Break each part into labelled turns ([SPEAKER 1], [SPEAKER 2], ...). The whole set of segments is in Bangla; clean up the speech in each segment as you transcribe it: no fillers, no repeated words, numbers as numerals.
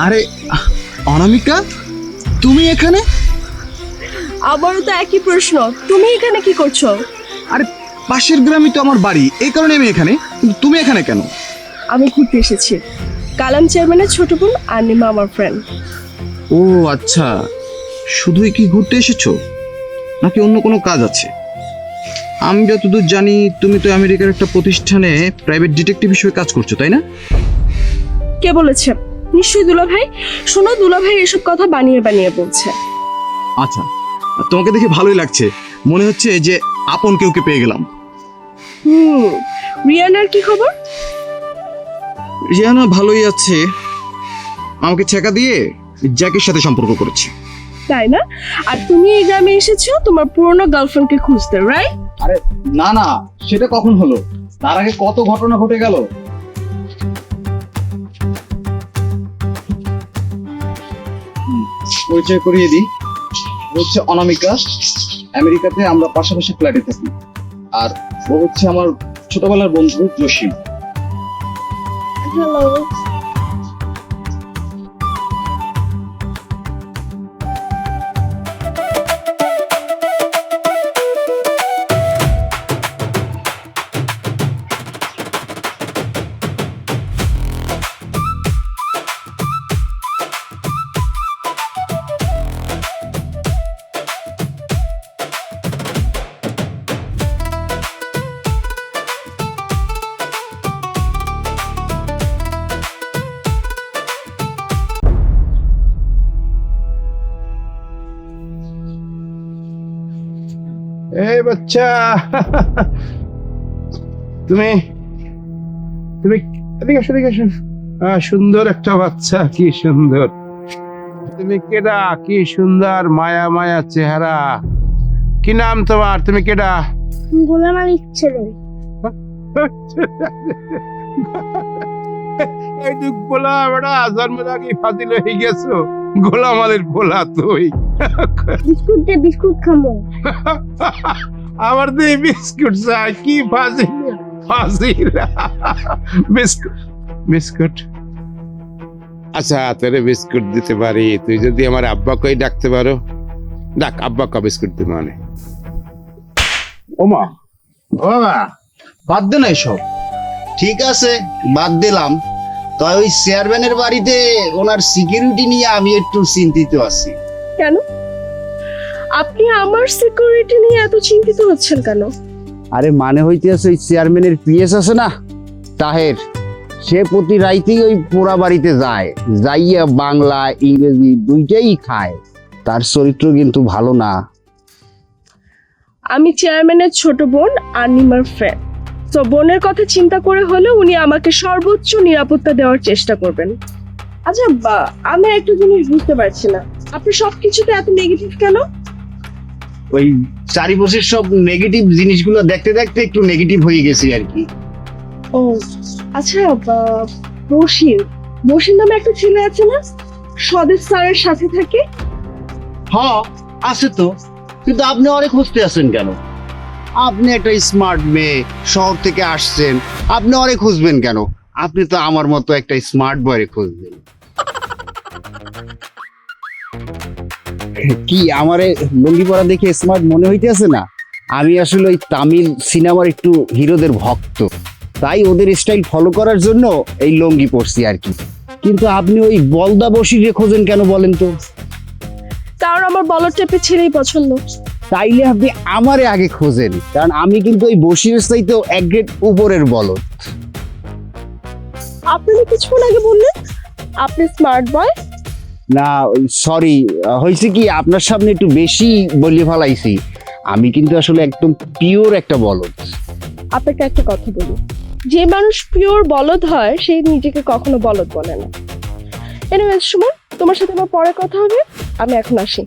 [SPEAKER 1] আরে অনামিকা, তুমি এখানে?
[SPEAKER 2] আবারও তো একই প্রশ্ন, তুমি এখানে কি করছো?
[SPEAKER 1] আরে পাশের গ্রামই তো আমার বাড়ি, এই কারণে আমি এখানে। কিন্তু তুমি এখানে কেন?
[SPEAKER 2] আমি ঘুরতে এসেছি। কালাম চেয়ারম্যানের ছোট বোন আর নিমা আমার ফ্রেন্ড।
[SPEAKER 1] ও আচ্ছা, শুধুই কি ঘুরতে এসেছো নাকি অন্য কোনো কাজ আছে? আমি যতদূর জানি তুমি তো আমেরিকার একটা প্রতিষ্ঠানে প্রাইভেট ডিটেকটিভ হিসেবে কাজ করছো, তাই না?
[SPEAKER 2] কে বলেছে? নিশ্চয়ই দুলাভাই। শোনো, দুলাভাই এসব কথা বানিয়ে বানিয়ে বলছে।
[SPEAKER 1] আচ্ছা, তোমাকে দেখে ভালোই লাগছে, মনে হচ্ছে যে আপন কেউকে পেয়ে গেলাম।
[SPEAKER 2] রিয়ানার কি খবর?
[SPEAKER 1] রিয়ানা ভালোই আছে, আমাকে ছেকা দিয়ে জ্যাকের সাথে সম্পর্ক করেছে।
[SPEAKER 2] তাই না? আর তুমি এই গ্রামে এসেছো তোমার পুরনো গার্লফ্রেন্ডকে খুঁজতে, রাইট?
[SPEAKER 1] আরে না না, সেটা কখন হলো? তার আগে কত ঘটনা ঘটে গেল। পরিচয় করিয়ে দিই, হচ্ছে অনামিকা। আমেরিকাতে আমরা পাশাপাশি ফ্ল্যাটে থাকি। আর ও হচ্ছে আমার ছোটবেলার বন্ধু জসিম।
[SPEAKER 2] হ্যালো।
[SPEAKER 3] এই বাচ্চা, তুমি তুমি এদিকে আসো, এদিকে আসো। সুন্দর একটা বাচ্চা, কি সুন্দর। তুমি কেডা? কি সুন্দর মায়া মায়া চেহারা। কি নাম তোমার? তুমি কেডা?
[SPEAKER 4] গোলাম আলীর ছেলে।
[SPEAKER 3] এই দুঃখ বলা বেড়া, জন্মের আগে ফাজিল হয়ে গেছো। গোলাম আলীর পোলা তুই।
[SPEAKER 4] বিস্কুট দে, বিস্কুট খাবো।
[SPEAKER 3] আমার তো এই বিস্কুট চাই। কি ফাজিল ফাজিল। Biscuit biscuit. আচ্ছা, তোরে বিস্কুট দিতে পারি, তুই যদি আমার আব্বাকেই ডাকতে পারো। ডাক, আব্বাকে বিস্কুট দিতে মানে।
[SPEAKER 1] ওমা ওমা, বাদ দে না এসব।
[SPEAKER 5] ঠিক আছে, বাদ দিলাম। তবে ওই চেয়ারম্যানের বাড়িতে ওনার সিকিউরিটি নিয়ে আমি একটু চিন্তিত আছি।
[SPEAKER 2] কেন? আপনি আমার সিকিউরিটি নিয়ে এত চিন্তিত হচ্ছেন কেন?
[SPEAKER 5] আরে মানে হইতেছে ওই চেয়ারম্যানের পিএস আছে না, তাহের, সে প্রতি রাইতেই ওই পোড়া বাড়িতে যায়, যাইয়া বাংলা ইংরেজি দুইটাই খায়। তার চরিত্র কিন্তু ভালো না।
[SPEAKER 2] আমি চেয়ারম্যানের ছোট বোন আর নিমার ফ্রেন্ড, তো বোনের কথা চিন্তা করে হলেও উনি আমাকে সর্বোচ্চ নিরাপত্তা দেওয়ার চেষ্টা করবেন। আচ্ছা, আমি একটা জিনিস বুঝতে পারছি না, আপনি সবকিছুতে এত নেগেটিভ কেন?
[SPEAKER 5] ওই চারিপাশের সব নেগেটিভ জিনিসগুলো দেখতে দেখতে একটু নেগেটিভ হয়ে গেছি আর কি।
[SPEAKER 2] ও আচ্ছা, বশির বশির নামে একটা ছেলে আছে না, স্বদেশ স্যারের সাথে থাকে?
[SPEAKER 5] হ্যাঁ আছে তো, কিন্তু আপনি অনেক খুঁজতে আছেন কেন? আপনি একটা স্মার্ট মেয়ে, শহর থেকে আসছেন, আপনি অনেক খুঁজবেন কেন? আপনি তো আমার মতো একটা স্মার্ট বয়রে খুঁজবেন। কি আমারে লুঙ্গি পরা দেখে স্মার্ট মনে হইতেছে না? আমি আসলে ওই তামিল সিনেমার একটু হিরোদের ভক্ত, তাই ওদের স্টাইল ফলো করার জন্য এই লুঙ্গি পরছি আর কি। কিন্তু আপনি ওই বলদা বসিরে খোঁজেন কেন বলেন তো?
[SPEAKER 2] কারণ আমার বলদ টাইপের ছেলেই পছন্দ।
[SPEAKER 5] তাইলে আপনি আমারে আগে খোঁজেন, কারণ আমি কিন্তু ওই বসিরের চাইতেও এক গ্রেড উপরের বলদ।
[SPEAKER 2] আপনি তো কিছুক্ষণ আগে বললেন আপনি স্মার্ট বয়।
[SPEAKER 5] না সরি, হয়েছে কি আপনার সামনে একটু বেশি বলিয়ে ফেলাইছি। আমি কিন্তু আসলে একদম পিওর একটা বলদ।
[SPEAKER 2] আপনাকে একটা কথা বলি, যে মানুষ পিওর বলদ হয় সেই নিজেকে কখনো বলদ বলে না। এনিওয়েজ সুমন, তোমার সাথে আমার পরে কথা হবে, আমি এখন আসি।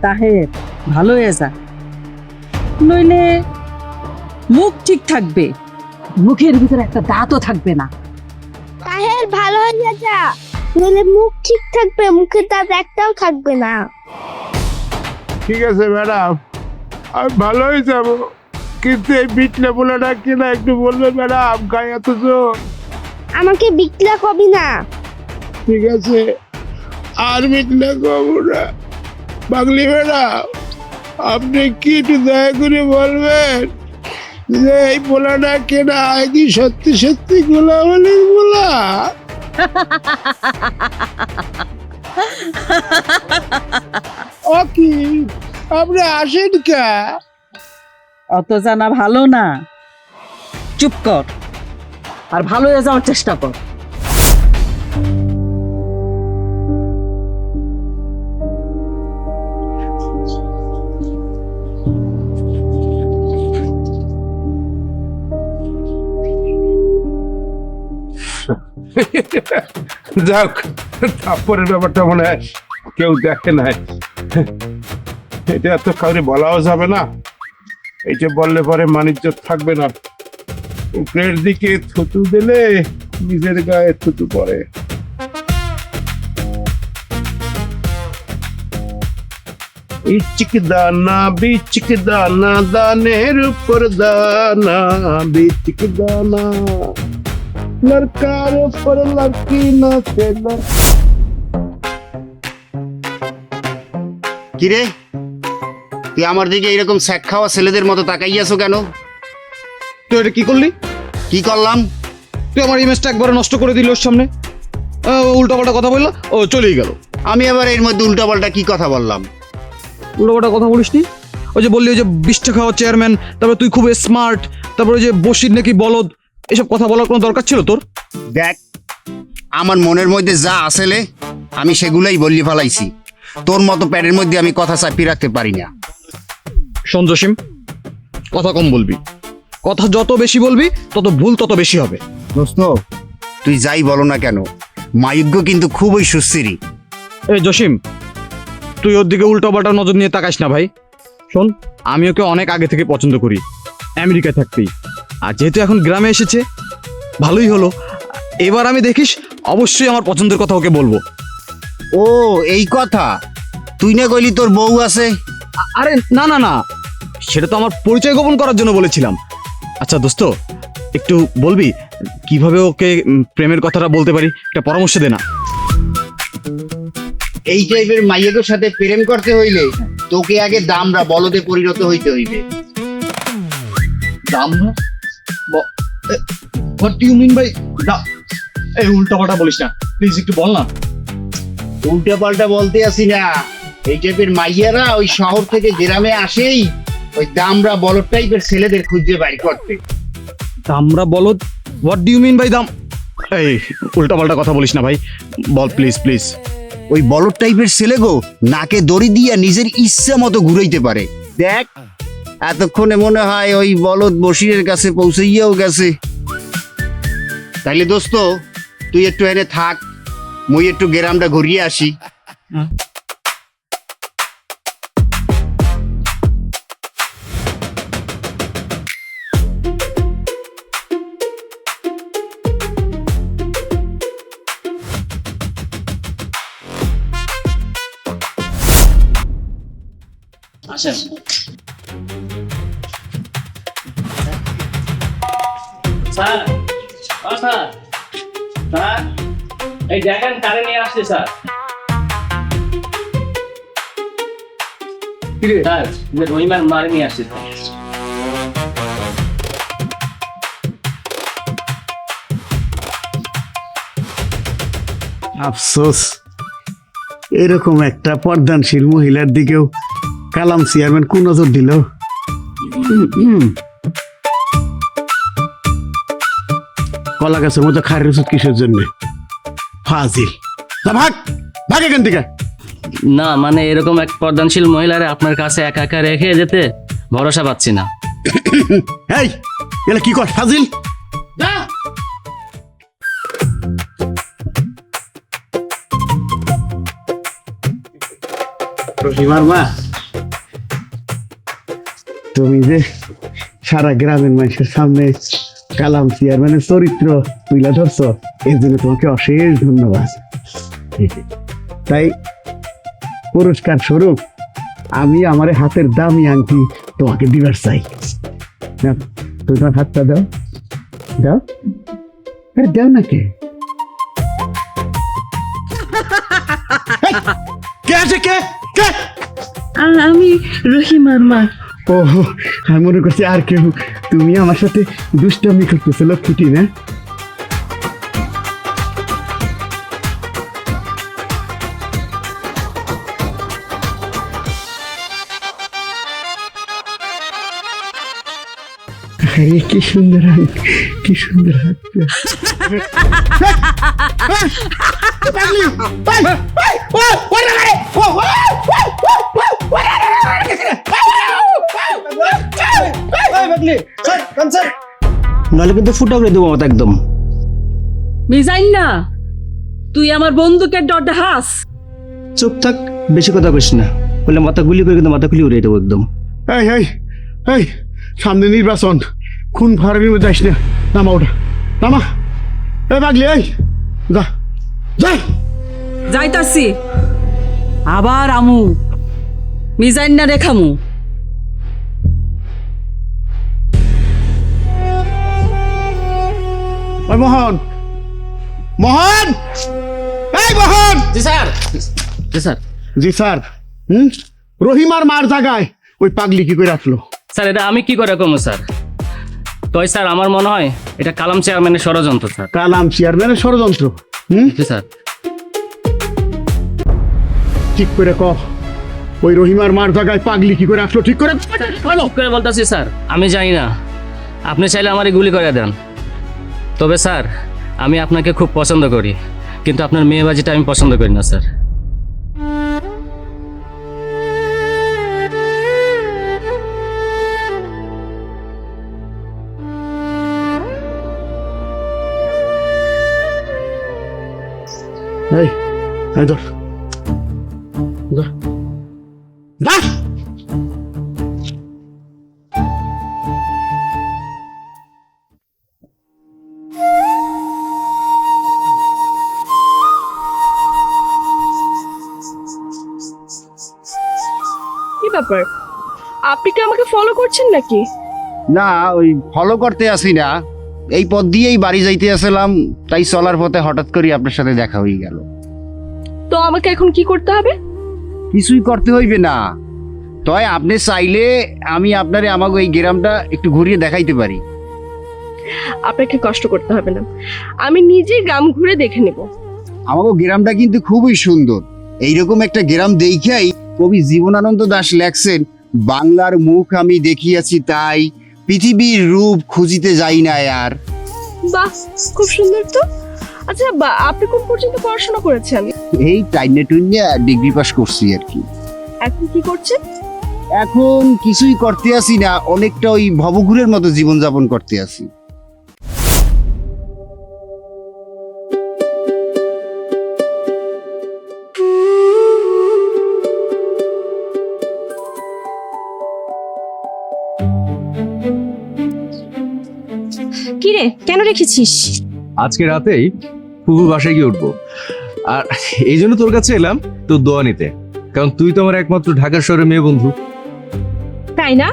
[SPEAKER 6] তাহের ভালো হয়ে যা, নইলে মুখ ঠিক থাকবে, মুখের ভিতরে একটা দাঁতও থাকবে না।
[SPEAKER 4] তাহের ভালো হয়ে যা, নইলে মুখ ঠিক থাকবে, মুখে দাঁত একটাও থাকবে না।
[SPEAKER 3] ঠিক আছে ম্যাডাম, আমি ভালোই যাব, কিন্তু এই বিটলে বলাটা কিনা একটু বলবেন ম্যাডাম, গায়ে এত জোর।
[SPEAKER 4] আমাকে বিকলা কবি না।
[SPEAKER 3] ঠিক আছে, আর বিটলে কব না। বাগলি ম্যাডাম, আপনি কি একটু দয়া করে বলবেন যে এই বলাটা কেনা কি সত্যি সত্যি গোলামালির বলা? ও কি, আপনি আসেন কে?
[SPEAKER 6] অত জানা ভালো না, চুপ কর আর ভালো হয়ে যাওয়ার চেষ্টা কর।
[SPEAKER 3] যাক, তারপরের ব্যাপারটা মনে হয় কেউ দেখে নাই। এটা তো কাউরে বলাও যাবে না, এটা বললে পরে মানিজ্য থাকবে না। উপরের দিকে থুতু দিলে নিজের গায়ে থুতু পড়ে। ইচিক দানা বিচিক দানা, দানের উপর দানা বিচিক দানা, লড়কার উপর লড়কি নাচে না।
[SPEAKER 5] কিরে, তুই আমার দিকে এরকম স্যাক খাওয়া ছেলেদের মতো তাকাইয়াছো কেন?
[SPEAKER 1] তুই এটা কি করলি?
[SPEAKER 5] কি করলাম?
[SPEAKER 1] তুই আমার ইমেজটা একবারে নষ্ট করে দিল ওর সামনে। উল্টাপাল্টা কথা বললো, ও চলেই গেল।
[SPEAKER 5] আমি আবার এর মধ্যে উল্টাপাল্টা কি কথা বললাম?
[SPEAKER 1] উল্টাপাল্টা কথা বলিস নি? ওই যে বললি ওই যে 20 টাকা খাওয়া চেয়ারম্যান, তারপরে তুই খুব স্মার্ট, তারপরে ওই যে বসির নাকি বলদ, এসব কথা বলার কোনো দরকার ছিল তোর?
[SPEAKER 5] দেখ, আমার মনের মধ্যে যা আসলে আমি সেগুলাই বললি ফেলাইছি। তোর মতো প্যাডের মধ্যে আমি কথা চাপিয়ে রাখতে পারি না।
[SPEAKER 1] শোন জসিম, কথা কম বলবি, কথা যত বেশি বলবি তত ভুল তত বেশি হবে।
[SPEAKER 5] দোস্ত, তুই যাই বলো না কেন, মায়ুগ্য কিন্তু খুবই সুস্থিরী।
[SPEAKER 1] এই জসিম, তুই ওর দিকে উল্টাপাল্টা নজর নিয়ে তাকাস না ভাই। শোন, আমি ওকে অনেক আগে থেকে পছন্দ করি, আমেরিকায় থাকতেই। আর যেহেতু এখন গ্রামে এসেছে, ভালোই হলো। এবার আমি দেখিস অবশ্যই আমার পছন্দের কথা ওকে বলবো।
[SPEAKER 5] ও এই কথা, তুই না কইলি তোর বউ আছে?
[SPEAKER 1] আরে না না না, সেটা তো আমার পরিচয় গোপন করার জন্য বলেছিলাম। আচ্ছা দোস্ত, একটু বলবি কিভাবে ওকে প্রেমের কথাটা বলতে পারি? একটা পরামর্শ দে না।
[SPEAKER 5] এই টাইপের মাইয়াদের সাথে প্রেম করতে হইলে তোকে আগে দামরা বলদে পরিণত হইতে হইবে।
[SPEAKER 1] দামরা? What do you mean by এই উল্টাপাল্টা বলিস না প্লিজ, একটু বল না।
[SPEAKER 5] উল্টা পাল্টা বলতে আসি না, এই টাইপের মাইয়ারা ওই শহর থেকে গ্রামে আসেই ওই দামরা বলদ টাইপের ছেলেদের খুঁজে বাইর করতে।
[SPEAKER 1] দামরা বলদ? What do you mean by dam? এই উল্টাপাল্টা কথা বলিস না ভাই, বল প্লিজ প্লিজ।
[SPEAKER 5] ওই বলদ টাইপের ছেলে গো, নাকে দড়ি দিয়া নিজের ইচ্ছা মতো ঘুরাইতে পারে। দেখ, এতক্ষণে মনে হয় ওই বলদ বসিরের কাছে পৌঁছাইয়াও গেছে। তাইলে দোস্ত, তুই একটু এনে থাক, মুই একটু গ্রামটা ঘুরিয়ে আসি।
[SPEAKER 7] আসেন। স্যার, ও স্যার, স্যার, এই দেখেন কারে নিয়ে আসছে স্যার। স্যার, রহিমার মারে নিয়ে আসছে।
[SPEAKER 8] আফসোস, এরকম একটা পর্দানশীল মহিলার দিকেও কালাম চেয়ারম্যান কোন নজর দিল? কলা গাছের মতো খারের ওষুধ কিসের জন্য? ফাজিল, ভাগ ভাগ এখান থেকে।
[SPEAKER 7] না মানে এরকম এক পর্দানশীল মহিলারে আপনার কাছে একা একা রেখে যেতে ভরসা পাচ্ছি না।
[SPEAKER 8] এই এলা কি কর ফাজিল? রহিমার মা, তুমি যে সারা গ্রামের মানুষের সামনে কালাম চেয়ারম্যানের চরিত্র তুলে ধরছো, এর জন্য তোমাকে অশেষ ধন্যবাদ। তাই পুরস্কার স্বরূপ আমি আমার হাতের দামি আংটি তোমাকে দিবার চাই। নাও, তুমি তোমার হাতটা দাও, দাও, আরে দাও না কে কে আছে কে কে?
[SPEAKER 6] আমি রহিমার মা।
[SPEAKER 8] ও, আমি মনে করছি আর কেউ। তুমি আমার সাথে দুষ্টামি করতেছো লক্ষ্মীটি না? আরে কি সুন্দর হাত, কি সুন্দর হাত।
[SPEAKER 7] নাহলে কিন্তু ফুটা করে দেবো মতো একদম।
[SPEAKER 6] মিজাইন না, তুই আমার বন্দুকের ডরটা হাস।
[SPEAKER 7] চুপ থাক, বেশি কথা কইস না, বলে মাথা গুলি করে কিন্তু মাথা খুলি উড়িয়ে দেবো একদম।
[SPEAKER 8] এই এই এই, সামনে নির্বাচন, খুন ফারারির মধ্যে যাইস না। নামা ওটা, নামা। এই পাগলি, এই যা যা।
[SPEAKER 6] যাইতাছি, আবার আমু, মিজাইন না রেখামু।
[SPEAKER 8] ওই মোহন, মোহন, এই মোহন।
[SPEAKER 7] জি স্যার। জি স্যার।
[SPEAKER 8] জি স্যার। রহিমার মার জায়গায় ওই পাগলি কি করে রাখলো?
[SPEAKER 7] স্যার এটা আমি কি করে কমো স্যার? তো স্যার আমার মনে হয় এটা কালাম চেয়ারম্যানের ষড়যন্ত্র স্যার।
[SPEAKER 8] কালাম চেয়ারম্যানের ষড়যন্ত্র?
[SPEAKER 7] জি স্যার।
[SPEAKER 8] ঠিক করে ক, ওই রহিমার মার জায়গায় পাগলি কি করে রাখলো? ঠিক করে
[SPEAKER 7] ঠিক করে বলতেছি স্যার, আমি জানি না। আপনি চাইলে আমারই গুলি করে দেন। তবে স্যার আমি আপনাকে খুব পছন্দ করি, কিন্তু আপনার মেয়েবাজিটা আমি পছন্দ করি না স্যার।
[SPEAKER 8] এই, এই ধর, যা যা।
[SPEAKER 2] কি ব্যাপার, আপনি কি আমাকে ফলো করছেন নাকি?
[SPEAKER 5] না, ওই ফলো করতে আসি না, এই পথ দিয়েই বাড়ি যাইতে আসলাম, তাই চলার পথে হঠাৎ করে আপনার সাথে দেখা হয়ে গেল।
[SPEAKER 2] তো আমাকে এখন কি করতে হবে?
[SPEAKER 5] কিছুই করতে হইবে না, তয় আপনি চাইলে আমি আপনারে আমাকে এই গ্রামটা একটু ঘুরিয়ে দেখাইতে পারি।
[SPEAKER 2] আপনাকে কষ্ট করতে হবে না, আমি নিজেই গ্রাম ঘুরে দেখে নেব।
[SPEAKER 5] আমাকে গ্রামটা কিন্তু খুবই সুন্দর। এইরকম একটা গ্রাম দেখাই কবি জীবনানন্দ দাশ লেখছেন, বাংলার মুখ আমি দেখিয়াছি তাই, পৃথিবীর রূপ খুঁজিতে যাই না আর।
[SPEAKER 2] বাহ, খুব সুন্দর তো। আচ্ছা আপনি কোন পর্যন্ত পড়াশোনা করেছেন?
[SPEAKER 5] এই টাইনে টুইনে ডিগ্রি পাস করছি আর কি।
[SPEAKER 2] এখন কি করছেন?
[SPEAKER 5] এখন কিছুই করতে আসি না, অনেকটা ওই ভবঘুরের মতো জীবনযাপন করতে আসি।
[SPEAKER 9] কিরে, কেন রেখেছিস?
[SPEAKER 10] আজকে রাতেই ফুফু বাসায় গিয়ে উঠবো, আর এই জন্য তোর কাছে এলাম তোর দোয়া নিতে, কারণ তুই তো আমার একমাত্র ঢাকার শহরের মেয়ে বন্ধু।
[SPEAKER 9] তাই না?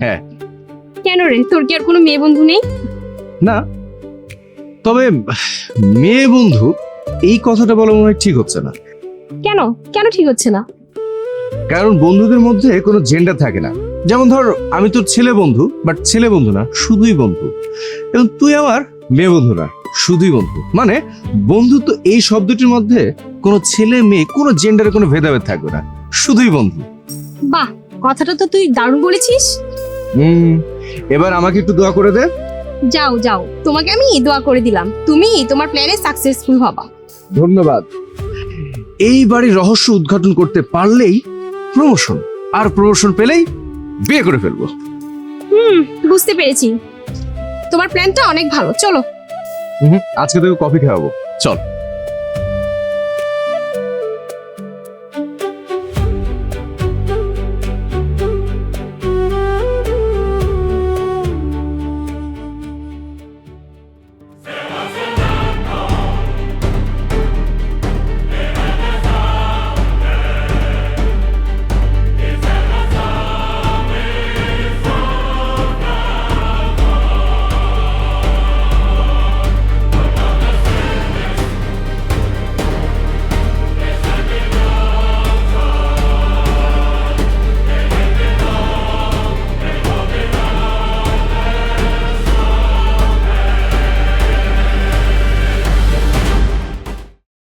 [SPEAKER 10] হ্যাঁ।
[SPEAKER 9] কেন রে, তোর কি আর কোনো মেয়ে বন্ধু নেই?
[SPEAKER 10] না, তবে মেয়ে বন্ধু এই কথাটা বলা মনে হয় ঠিক হচ্ছে না।
[SPEAKER 9] কেন কেন ঠিক হচ্ছে না?
[SPEAKER 10] কারণ বন্ধুদের মধ্যে কোনো জেন্ডার থাকে না। যেমন ধর, আমি তোর ছেলে বন্ধু, বাট ছেলে বন্ধু না, শুধুই বন্ধু। এবং তুই আমার মেয়ে বন্ধু না, শুধুই বন্ধু। মানে বন্ধুত্ব এই শব্দটির মধ্যে কোনো ছেলে মেয়ে কোনো জেন্ডারে কোনো ভেদাভেদ থাকবে না, শুধুই বন্ধু।
[SPEAKER 9] বাহ, কথাটা তো তুই দারুণ বলেছিস।
[SPEAKER 10] এবার আমাকে একটু দোয়া করে দে।
[SPEAKER 9] যাও যাও, তোমাকে আমি দোয়া করে দিলাম, তুমি তোমার প্ল্যানে সাকসেসফুল হবা।
[SPEAKER 10] ধন্যবাদ। এই বাড়ির রহস্য উদ্ঘাটন করতে পারলেই প্রমোশন, আর প্রমোশন পেলেই বিয়ে করে ফেলবো।
[SPEAKER 9] বুঝতে পেরেছি, তোমার প্ল্যানটা অনেক ভালো। চলো।
[SPEAKER 10] আজকে তোকে কফি খাওয়াবো, চল।